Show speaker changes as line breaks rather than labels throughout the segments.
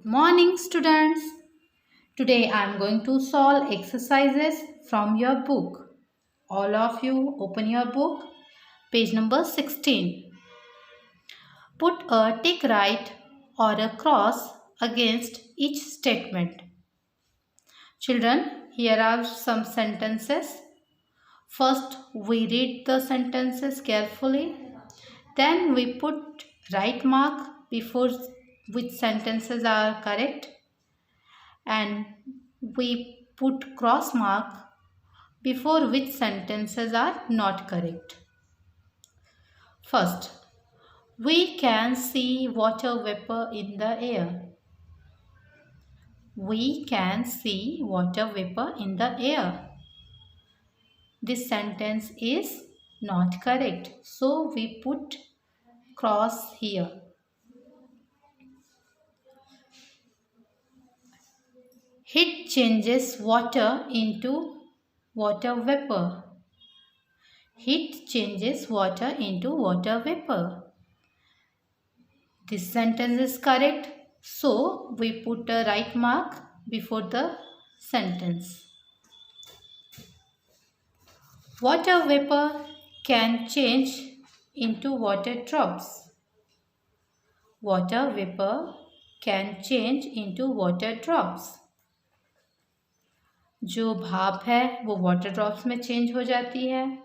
Morning, students. Today I am going to solve exercises from your book. All of you open your book, page number 16. Put a tick right or a cross against each statement. Children, here are some sentences. First, we read the sentences carefully. Then we put right mark before which sentences are correct, and we put cross mark before which sentences are not correct. First, we can see water vapor in the air. We can see water vapor in the air. This sentence is not correct, so we put cross here. Heat changes water into water vapor. Heat changes water into water vapor. This sentence is correct, so we put a right mark before the sentence. Water vapor can change into water drops. Water vapor can change into water drops. जो भाप है वो water drops में change हो जाती है.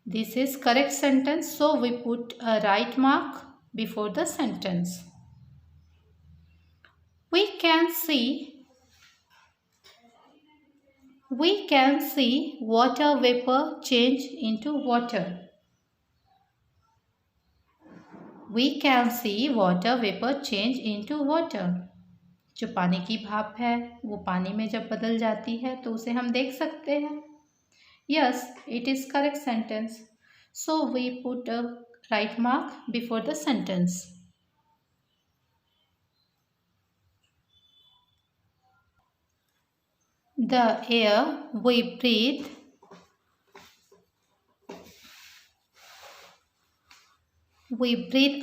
This is correct sentence, so we put a right mark before the sentence. We can see water vapor change into water. We can see water vapor change into water. जो पानी की भाप है वो पानी में जब बदल जाती है तो उसे हम देख सकते हैं. Yes, it is correct sentence. So we put a right mark before the sentence. The air we breathe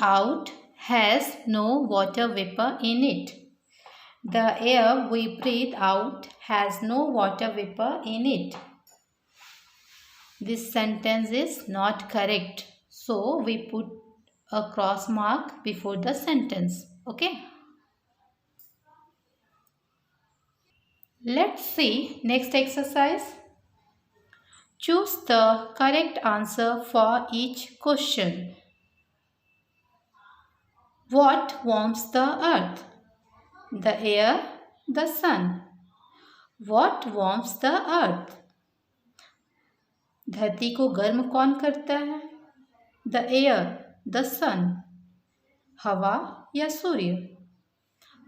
out has no water vapor in it. The air we breathe out has no water vapor in it. This sentence is not correct, so we put a cross mark before the sentence. Okay. Let's see next exercise. Choose the correct answer for each question. What warms the earth? The air, the sun. What warms the earth? धरती को गर्म कौन करता है? The air, the sun. हवा या सूर्य?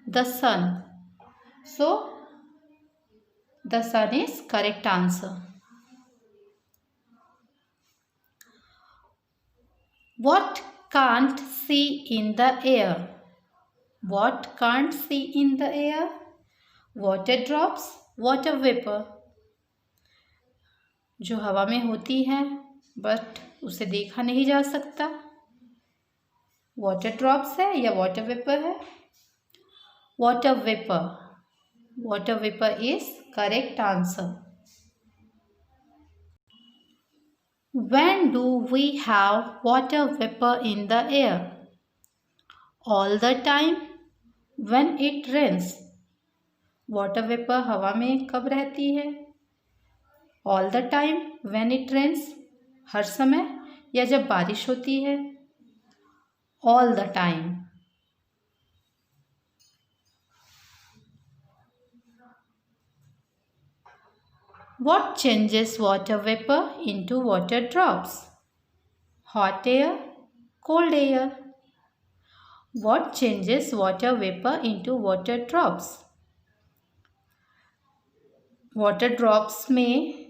The sun. So, the sun is correct answer. What can't see in the air? What can't see in the air? Water drops, water vapor. जो हवा में होती है बट उसे देखा नहीं जा सकता. वाटर ड्रॉप्स है या वाटर वेपर है? Water vapour. Water vapour is correct answer. When do we have water vapor in the air? All the time. When it rains. Water vapour हवा में कब रहती है? All the time. When it rains. हर समय या जब बारिश होती है? All the time. What changes water vapor into water drops? Hot air, cold air. What changes water vapor into water drops? Water drops में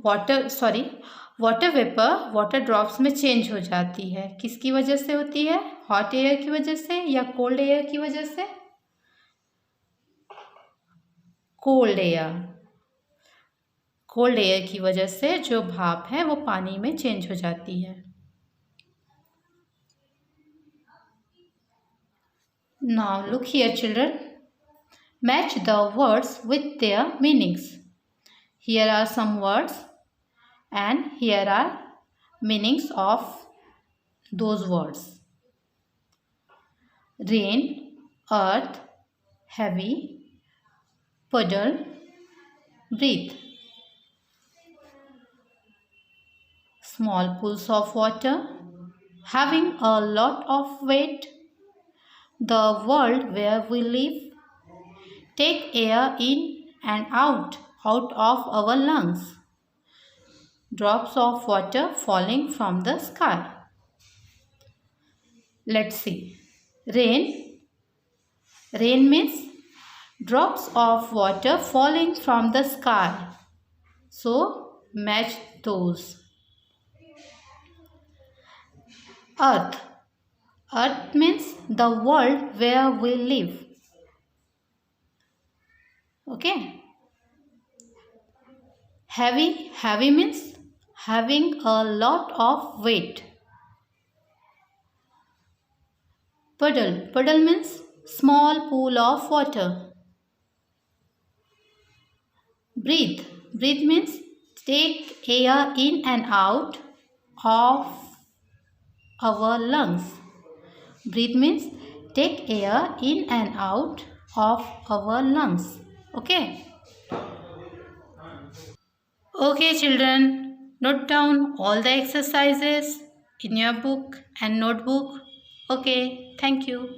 वाटर वेपर वाटर ड्रॉप्स में change हो जाती है. किसकी वजह से होती है? हॉट एयर की वजह से या कोल्ड एयर की वजह से? Cold air. कोल्ड एयर की वजह से जो भाप है वो पानी में चेंज हो जाती है. Now look here, children. Match the words with their meanings. Here are some words and here are meanings of those words. Rain, earth, heavy, puddle, breathe. Small pools of water, having a lot of weight. The world where we live, take air in and out of our lungs. Drops of water falling from the sky. Let's see. Rain. Rain means drops of water falling from the sky. So match those. Earth. Earth means the world where we live. Okay. Heavy. Heavy means having a lot of weight. Puddle. Puddle means small pool of water. Breathe. Breathe means take air in and out of our lungs. Breathe means take air in and out of our lungs. Okay. Okay, children. Note down all the exercises in your book and notebook. Okay. Thank you.